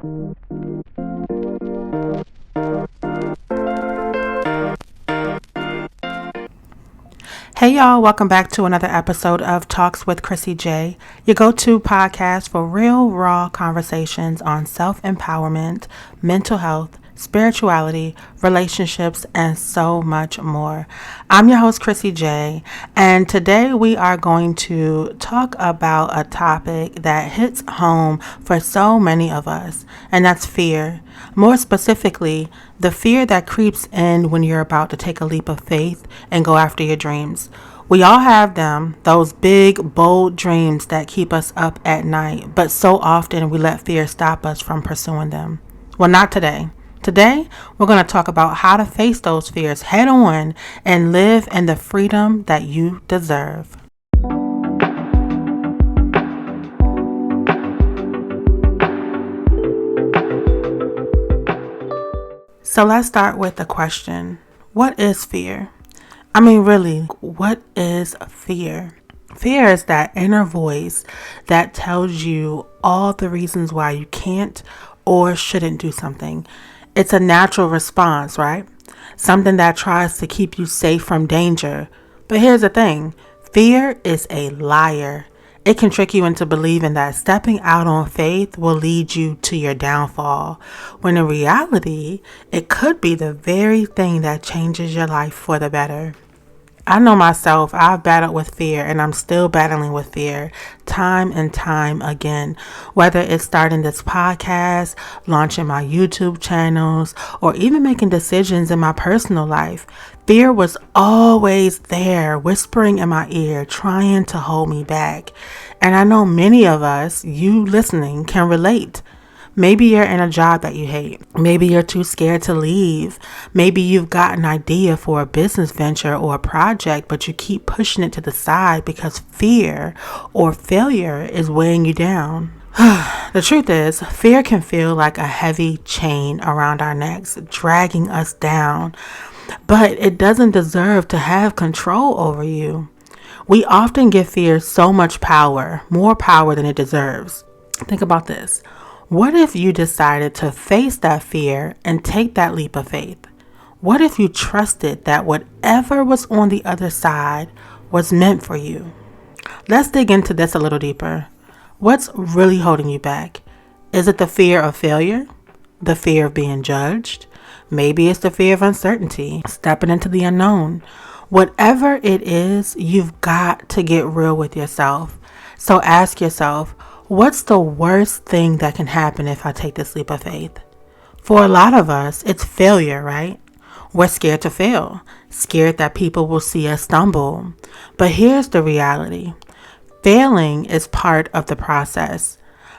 Hey y'all, welcome back to another episode of Talks with Crissy J, your go-to podcast for real, raw conversations on self-empowerment, mental health, spirituality, relationships, and so much more. I'm your host, Crissy J, and today we are going to talk about a topic that hits home for so many of us, and that's fear. More specifically, the fear that creeps in when you're about to take a leap of faith and go after your dreams. We all have them, those big, bold dreams that keep us up at night, but so often we let fear stop us from pursuing them. Well, not today. Today, we're going to talk about how to face those fears head on and live in the freedom that you deserve. So let's start with the question, what is fear? I mean, really, what is fear? Fear is that inner voice that tells you all the reasons why you can't or shouldn't do something. It's a natural response, right? Something that tries to keep you safe from danger. But here's the thing, fear is a liar. It can trick you into believing that stepping out on faith will lead you to your downfall, when in reality, it could be the very thing that changes your life for the better. I know myself, I've battled with fear and I'm still battling with fear time and time again. Whether it's starting this podcast, launching my YouTube channels, or even making decisions in my personal life, fear was always there, whispering in my ear, trying to hold me back. And I know many of us, you listening, can relate. Maybe you're in a job that you hate. Maybe you're too scared to leave. Maybe you've got an idea for a business venture or a project, but you keep pushing it to the side because fear or failure is weighing you down. The truth is, fear can feel like a heavy chain around our necks, dragging us down, but it doesn't deserve to have control over you. We often give fear so much power, more power than it deserves. Think about this. What if you decided to face that fear and take that leap of faith? What if you trusted that whatever was on the other side was meant for you? Let's dig into this a little deeper. What's really holding you back? Is it the fear of failure? The fear of being judged? Maybe it's the fear of uncertainty, stepping into the unknown. Whatever it is, you've got to get real with yourself. So ask yourself, what's the worst thing that can happen if I take this leap of faith? For a lot of us, it's failure, right? We're scared to fail, scared that people will see us stumble. But here's the reality. Failing is part of the process.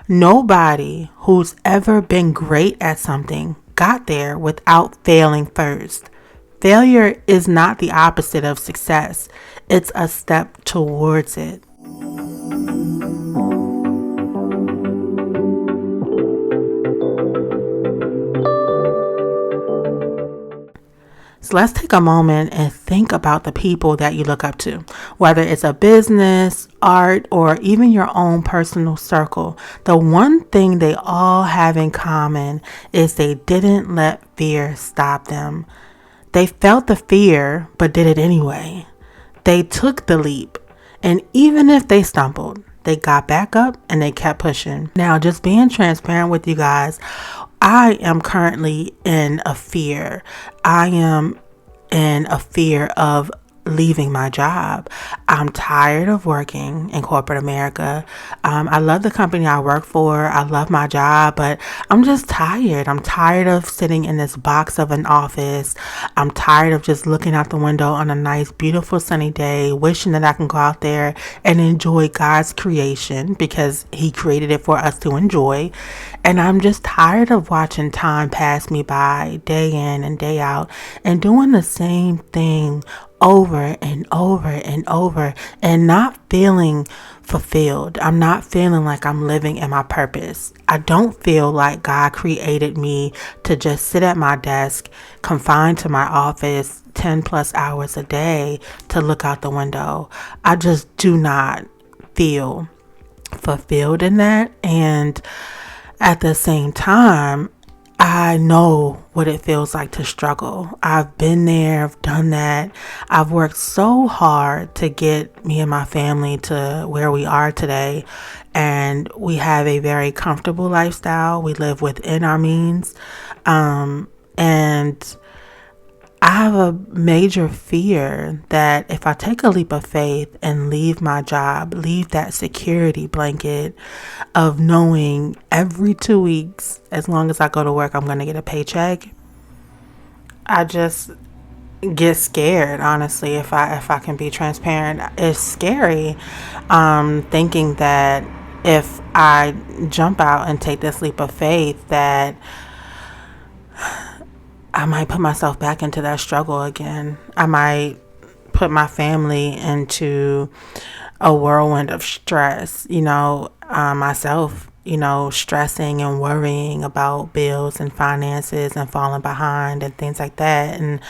Nobody who's ever been great at something got there without failing first. Failure is not the opposite of success. It's a step towards it. So let's take a moment and think about the people that you look up to, whether it's a business, art, or even your own personal circle. The one thing they all have in common is they didn't let fear stop them. They felt the fear, but did it anyway. They took the leap, and even if they stumbled, they got back up and they kept pushing. Now, just being transparent with you guys, I am currently in a fear. I am in a fear of leaving my job. I'm tired of working in corporate America. I love the company I work for. I love my job, but I'm just tired. I'm tired of sitting in this box of an office. I'm tired of just looking out the window on a nice, beautiful sunny day, wishing that I can go out there and enjoy God's creation because He created it for us to enjoy. And I'm just tired of watching time pass me by day in and day out and doing the same thing over and over and over and not feeling fulfilled. I'm not feeling like I'm living in my purpose. I don't feel like God created me to just sit at my desk, confined to my office 10 plus hours a day to look out the window. I just do not feel fulfilled in that. And At the same time, I know what it feels like to struggle. I've been there, I've done that. I've worked so hard to get me and my family to where we are today. And we have a very comfortable lifestyle. We live within our means. And I have a major fear that if I take a leap of faith and leave my job, leave that security blanket of knowing every 2 weeks, as long as I go to work, I'm going to get a paycheck, I just get scared, honestly. If I can be transparent, it's scary, thinking that if I jump out and take this leap of faith, that I might put myself back into that struggle again. I might put my family into a whirlwind of stress, myself, stressing and worrying about bills and finances and falling behind and things like that. And,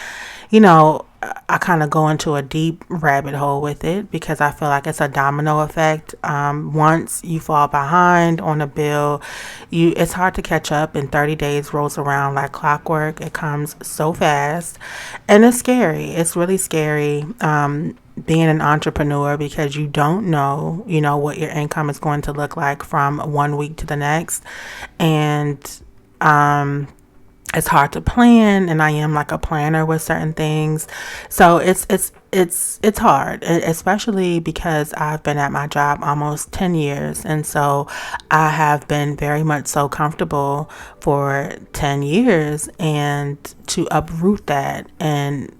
I kind of go into a deep rabbit hole with it because I feel like it's a domino effect. Once you fall behind on a bill, it's hard to catch up, and 30 days rolls around like clockwork. It comes so fast, and it's scary. It's really scary. Being an entrepreneur, because you don't know, what your income is going to look like from 1 week to the next. And, it's hard to plan, and I am like a planner with certain things. So it's hard, especially because I've been at my job almost 10 years. And so I have been very much so comfortable for 10 years, and to uproot that and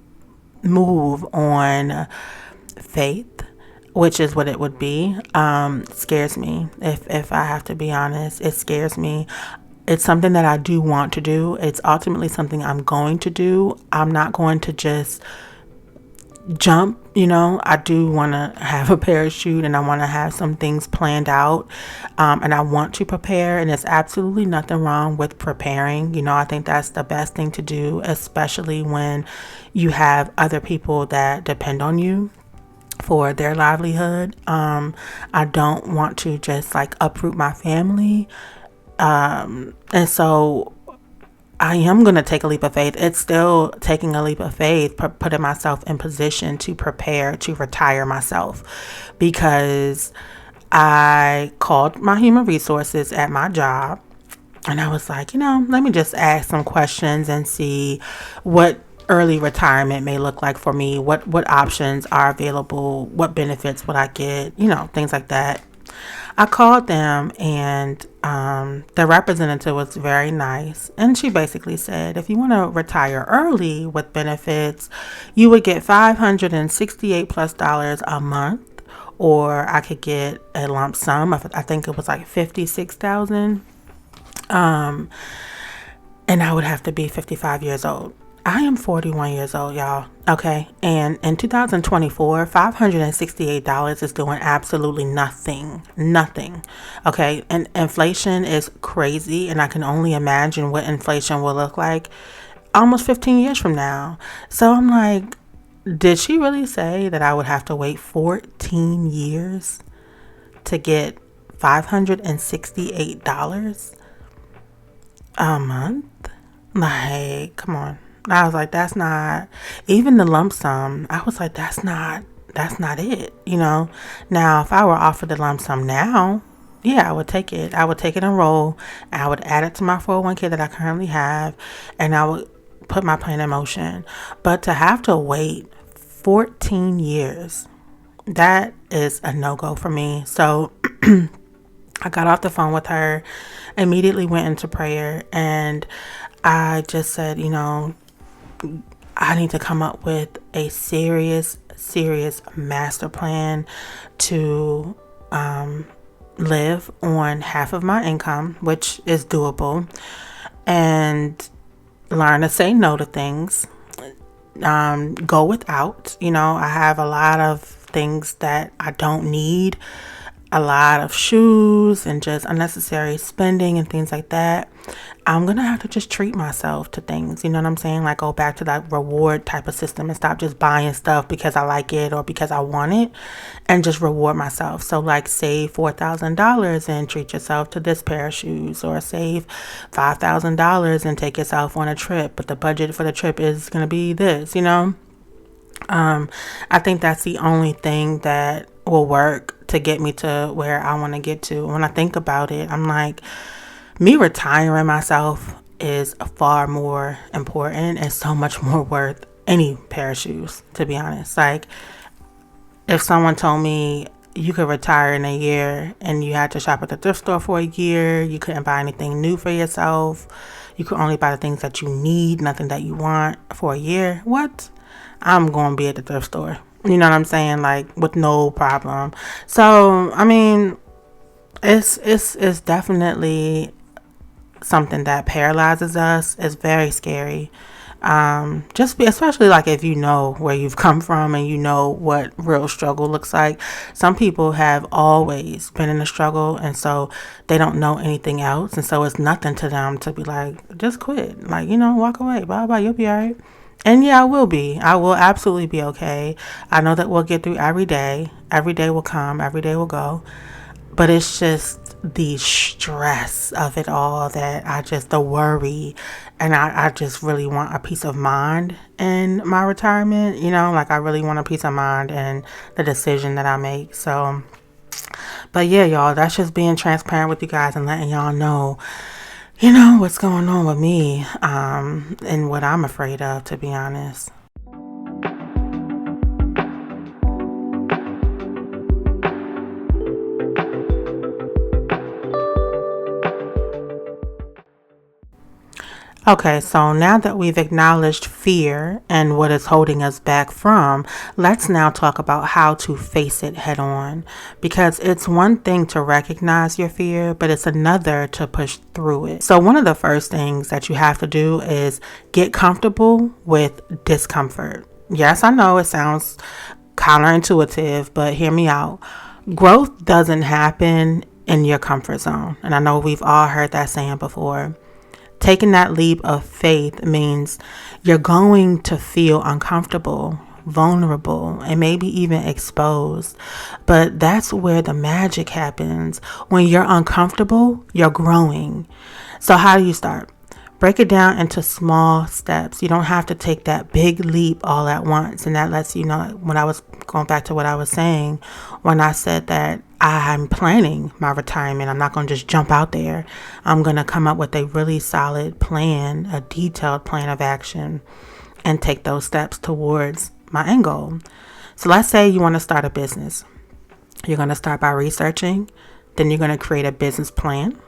move on faith, which is what it would be, scares me. If I have to be honest, it scares me. It's something that I do want to do. It's ultimately something I'm going to do. I'm not going to just jump, I do want to have a parachute, and I want to have some things planned out, and I want to prepare, and there's absolutely nothing wrong with preparing. I think that's the best thing to do, especially when you have other people that depend on you for their livelihood. I don't want to just like uproot my family. And so I am going to take a leap of faith. It's still taking a leap of faith, putting myself in position to prepare to retire myself, because I called my human resources at my job, and I was like, let me just ask some questions and see what early retirement may look like for me, what options are available, what benefits would I get, things like that. I called them, and the representative was very nice, and she basically said, if you want to retire early with benefits, you would get $568+ a month, or I could get a lump sum of, I think it was like 56,000, and I would have to be 55 years old. I am 41 years old, y'all. Okay. And in 2024, $568 is doing absolutely nothing. Nothing. Okay. And inflation is crazy. And I can only imagine what inflation will look like almost 15 years from now. So I'm like, did she really say that I would have to wait 14 years to get $568 a month? Like, come on. I was like, that's not, even the lump sum, I was like, that's not it, Now, if I were offered the lump sum now, yeah, I would take it. I would take it and roll. I would add it to my 401k that I currently have, and I would put my plan in motion. But to have to wait 14 years, that is a no-go for me. So I got off the phone with her, immediately went into prayer, and I just said, I need to come up with a serious master plan to live on half of my income, which is doable, and learn to say no to things, go without. I have a lot of things that I don't need, a lot of shoes and just unnecessary spending and things like that, I'm going to have to just treat myself to things. You know what I'm saying? Like go back to that reward type of system and stop just buying stuff because I like it or because I want it, and just reward myself. So like save $4,000 and treat yourself to this pair of shoes, or save $5,000 and take yourself on a trip. But the budget for the trip is going to be this, you know? I think that's the only thing that will work to get me to where I want to get to. When I think about it, I'm like, me retiring myself is far more important and so much more worth any pair of shoes, to be honest. Like, if someone told me you could retire in a year and you had to shop at the thrift store for a year, you couldn't buy anything new for yourself, you could only buy the things that you need, nothing that you want, for a year, what? I'm going to be at the thrift store. You know what I'm saying? Like, with no problem. So, I mean, it's definitely something that paralyzes us. It's very scary. Especially like if you know where you've come from and you know what real struggle looks like. Some people have always been in a struggle, and so they don't know anything else, and so it's nothing to them to be like, just quit, like, you know, walk away, bye bye, you'll be all right. And yeah, I will absolutely be okay. I know that we'll get through every day will come, every day will go, but it's just the stress of it all, the worry, and I just really want a peace of mind in my retirement, you know, like I really want a peace of mind in the decision that I make. So, but yeah, y'all, that's just being transparent with you guys and letting y'all know, you know, what's going on with me, and what I'm afraid of, to be honest. Okay, so now that we've acknowledged fear and what is holding us back from, let's now talk about how to face it head on. Because it's one thing to recognize your fear, but it's another to push through it. So one of the first things that you have to do is get comfortable with discomfort. Yes, I know it sounds counterintuitive, but hear me out. Growth doesn't happen in your comfort zone. And I know we've all heard that saying before. Taking that leap of faith means you're going to feel uncomfortable, vulnerable, and maybe even exposed. But that's where the magic happens. When you're uncomfortable, you're growing. So how do you start? Break it down into small steps. You don't have to take that big leap all at once. And that lets you know, when I was going back to what I was saying, when I said that I'm planning my retirement, I'm not going to just jump out there. I'm going to come up with a really solid plan, a detailed plan of action, and take those steps towards my end goal. So let's say you want to start a business. You're going to start by researching, then you're going to create a business plan.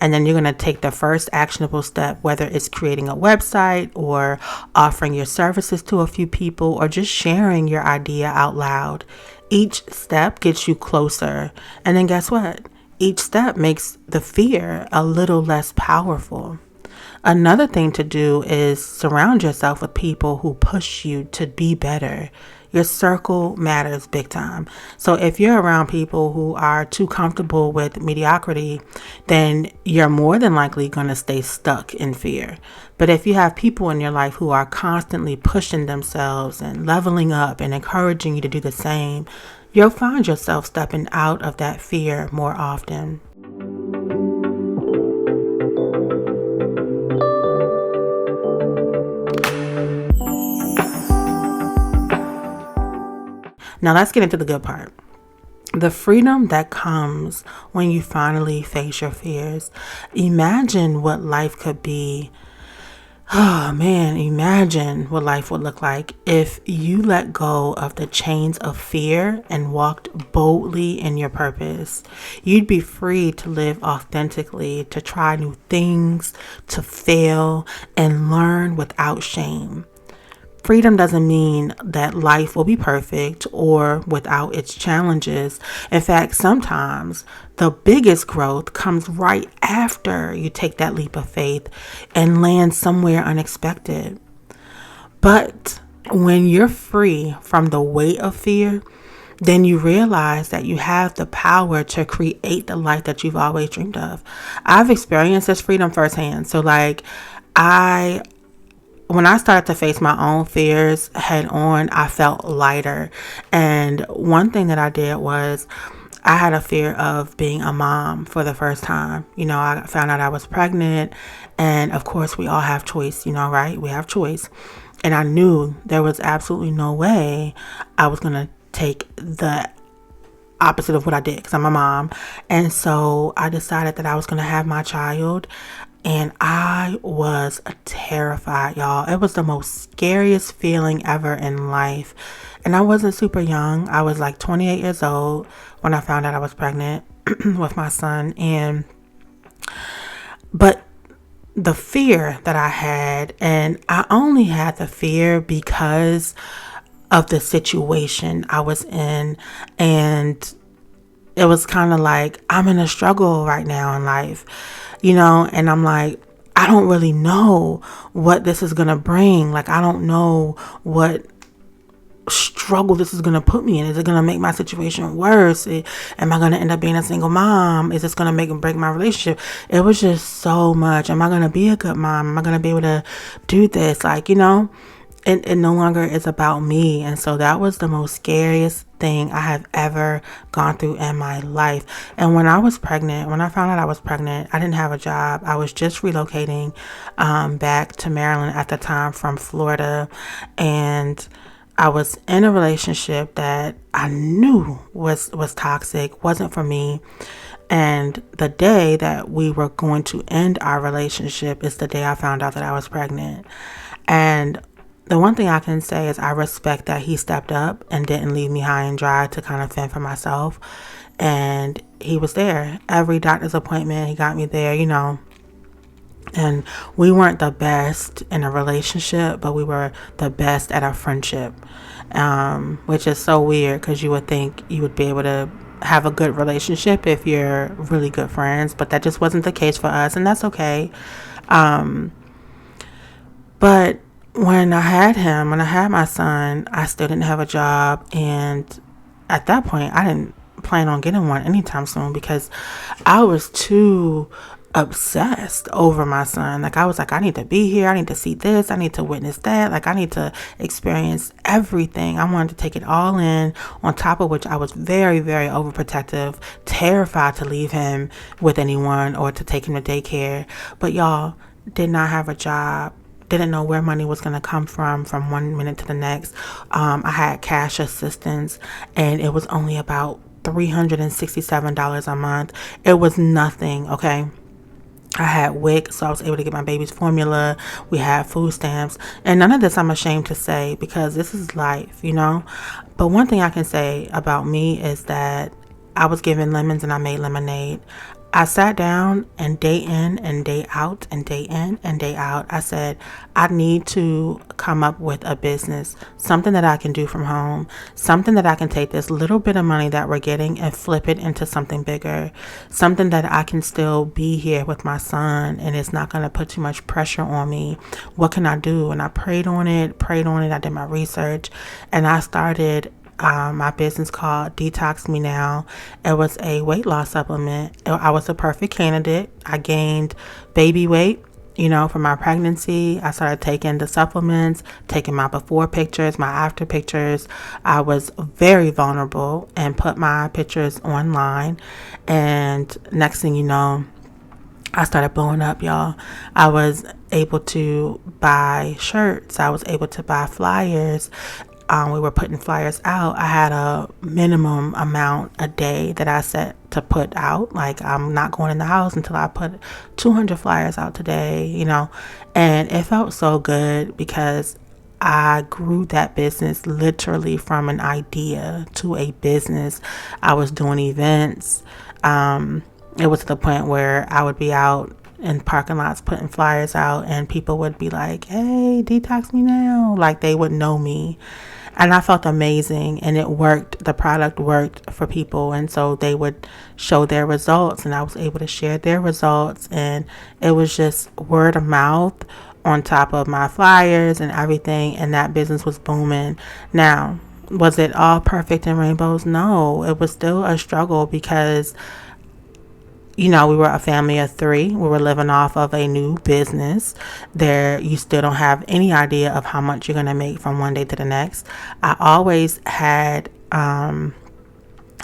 And then you're going to take the first actionable step, whether it's creating a website or offering your services to a few people or just sharing your idea out loud. Each step gets you closer. And then guess what? Each step makes the fear a little less powerful. Another thing to do is surround yourself with people who push you to be better. Your circle matters big time. So if you're around people who are too comfortable with mediocrity, then you're more than likely going to stay stuck in fear. But if you have people in your life who are constantly pushing themselves and leveling up and encouraging you to do the same, you'll find yourself stepping out of that fear more often. Now let's get into the good part. The freedom that comes when you finally face your fears. Imagine what life could be. Oh man, imagine what life would look like if you let go of the chains of fear and walked boldly in your purpose. You'd be free to live authentically, to try new things, to fail, and learn without shame. Freedom doesn't mean that life will be perfect or without its challenges. In fact, sometimes the biggest growth comes right after you take that leap of faith and land somewhere unexpected. But when you're free from the weight of fear, then you realize that you have the power to create the life that you've always dreamed of. I've experienced this freedom firsthand. So like I when I started to face my own fears head on, I felt lighter. And one thing that I did was I had a fear of being a mom for the first time. I found out I was pregnant, and of course we all have choice, right? We have choice. And I knew there was absolutely no way I was going to take the opposite of what I did because I'm a mom. And so I decided that I was going to have my child, and I was terrified, y'all. It was the most scariest feeling ever in life. And I wasn't super young. I was like 28 years old when I found out I was pregnant with my son. But the fear that I had, and I only had the fear because of the situation I was in. And it was kind of like, I'm in a struggle right now in life, and I'm like, I don't really know what this is going to bring. Like, I don't know what struggle this is going to put me in. Is it going to make my situation worse? Am I going to end up being a single mom? Is this going to make and break my relationship? It was just so much. Am I going to be a good mom? Am I going to be able to do this? Like, it no longer is about me. And so that was the most scariest thing I have ever gone through in my life. And when I found out I was pregnant, I didn't have a job. I was just relocating back to Maryland at the time from Florida. And I was in a relationship that I knew was toxic, wasn't for me. And the day that we were going to end our relationship is the day I found out that I was pregnant. And the one thing I can say is I respect that he stepped up and didn't leave me high and dry to kind of fend for myself. And he was there. Every doctor's appointment, he got me there, And we weren't the best in a relationship, but we were the best at our friendship, which is so weird because you would think you would be able to have a good relationship if you're really good friends, but that just wasn't the case for us, and that's okay. But when I had my son, I still didn't have a job. And at that point, I didn't plan on getting one anytime soon because I was too obsessed over my son. Like, I was like, I need to be here. I need to see this. I need to witness that. Like, I need to experience everything. I wanted to take it all in, on top of which I was very, very overprotective, terrified to leave him with anyone or to take him to daycare. But y'all, did not have a job. Didn't know where money was going to come from 1 minute to the next. I had cash assistance, and it was only about $367 a month. It was nothing, okay? I had WIC, so I was able to get my baby's formula. We had food stamps, and none of this I'm ashamed to say because this is life, But one thing I can say about me is that I was given lemons and I made lemonade. I sat down, and day in and day out and day in and day out, I said, I need to come up with a business, something that I can do from home, something that I can take this little bit of money that we're getting and flip it into something bigger, something that I can still be here with my son and it's not going to put too much pressure on me. What can I do? And I prayed on it. I did my research, and I started my business called Detox Me Now. It was a weight loss supplement. I was a perfect candidate. I gained baby weight, from my pregnancy. I started taking the supplements, taking my before pictures, my after pictures. I was very vulnerable and put my pictures online. And next thing you know, I started blowing up, y'all. I was able to buy shirts. I was able to buy flyers. We were putting flyers out. I had a minimum amount a day that I set to put out. Like, I'm not going in the house until I put 200 flyers out today, And it felt so good because I grew that business literally from an idea to a business. I was doing events. It was to the point where I would be out in parking lots putting flyers out, and people would be like, hey, detox me now. Like, they would know me. And I felt amazing, and it worked. The product worked for people, and so they would show their results, and I was able to share their results, and it was just word of mouth on top of my flyers and everything, and that business was booming. Now, Was it all perfect and rainbows? No, it was still a struggle because we were a family of three. We were living off of a new business. There, you still don't have any idea of how much you're going to make from one day to the next. I always had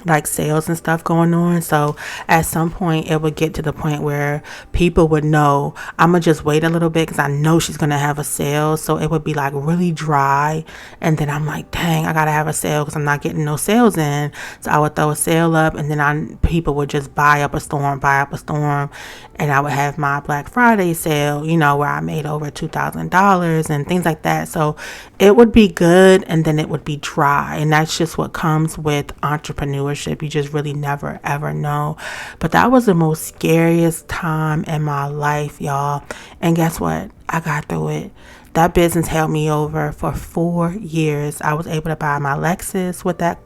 like sales and stuff going on. So at some point it would get to the point where people would know I'm gonna just wait a little bit because I know she's gonna have a sale. So it would be like really dry, and then I'm like, dang, I gotta have a sale because I'm not getting no sales in. So I would throw a sale up, and then people would just buy up a storm, and I would have my Black Friday sale, where I made over $2,000 and things like that. So it would be good, and then it would be dry, and that's just what comes with entrepreneurship. You just really never ever know. But that was the most scariest time in my life, y'all. And guess what? I got through it. That business held me over for 4 years. I was able to buy my Lexus with that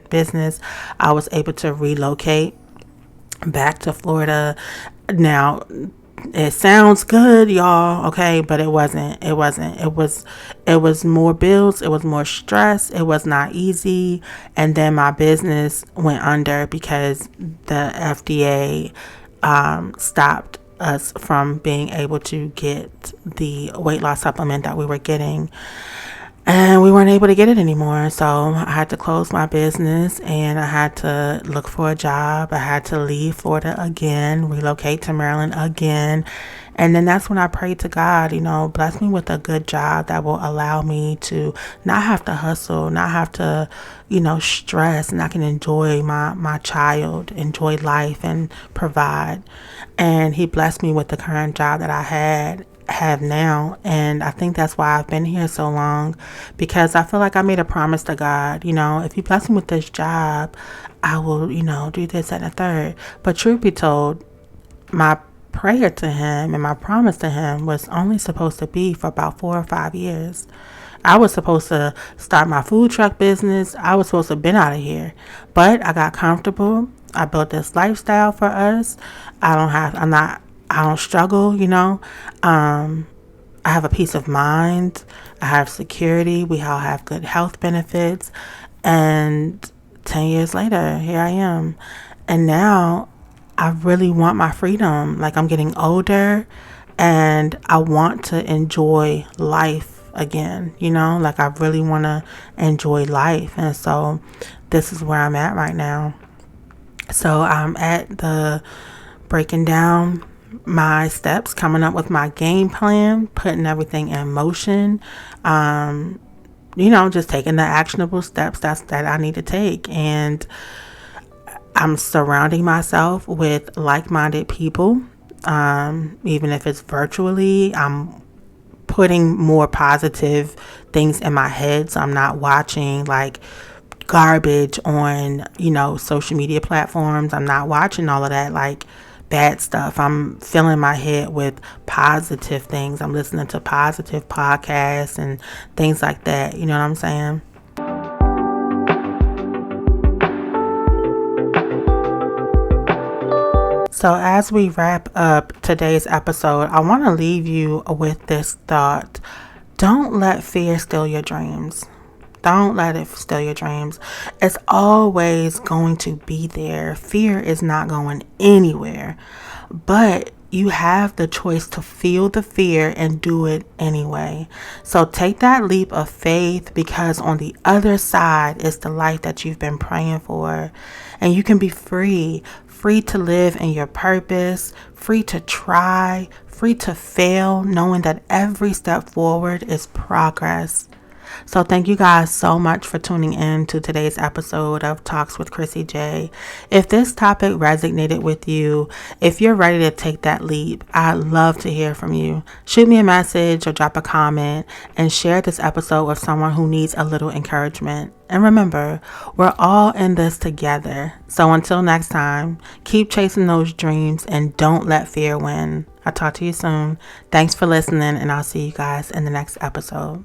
business. I was able to relocate back to Florida. Now, it sounds good, y'all, okay, but it wasn't. It was more bills, it was more stress, it was not easy. And then my business went under because the FDA stopped us from being able to get the weight loss supplement that we were getting. And we weren't able to get it anymore. So I had to close my business, and I had to look for a job. I had to leave Florida again, relocate to Maryland again. And then that's when I prayed to God, bless me with a good job that will allow me to not have to hustle, not have to, stress, and I can enjoy my child, enjoy life, and provide. And He blessed me with the current job that I have now. And I think that's why I've been here so long, because I feel like I made a promise to God, if you bless me with this job, I will, do this and the third. But truth be told, my prayer to Him and my promise to Him was only supposed to be for about 4 or 5 years. I was supposed to start my food truck business. I was supposed to have been out of here, but I got comfortable. I built this lifestyle for us. I don't struggle, I have a peace of mind. I have security. We all have good health benefits. And 10 years later, here I am. And now I really want my freedom. Like, I'm getting older and I want to enjoy life again, like I really want to enjoy life. And so this is where I'm at right now. So I'm at the breaking down my steps, coming up with my game plan, putting everything in motion, just taking the actionable steps that I need to take. And I'm surrounding myself with like-minded people, even if it's virtually. I'm putting more positive things in my head, so I'm not watching like garbage on, social media platforms. I'm not watching all of that like bad stuff. I'm filling my head with positive things. I'm listening to positive podcasts and things like that. You know what I'm saying? So as we wrap up today's episode, I want to leave you with this thought. Don't let fear steal your dreams. Don't let it steal your dreams. It's always going to be there. Fear is not going anywhere. But you have the choice to feel the fear and do it anyway. So take that leap of faith, because on the other side is the life that you've been praying for. And you can be free to live in your purpose, free to try, free to fail, knowing that every step forward is progress. So thank you guys so much for tuning in to today's episode of Talks with Crissy J. If this topic resonated with you, if you're ready to take that leap, I'd love to hear from you. Shoot me a message or drop a comment and share this episode with someone who needs a little encouragement. And remember, we're all in this together. So until next time, keep chasing those dreams and don't let fear win. I'll talk to you soon. Thanks for listening, and I'll see you guys in the next episode.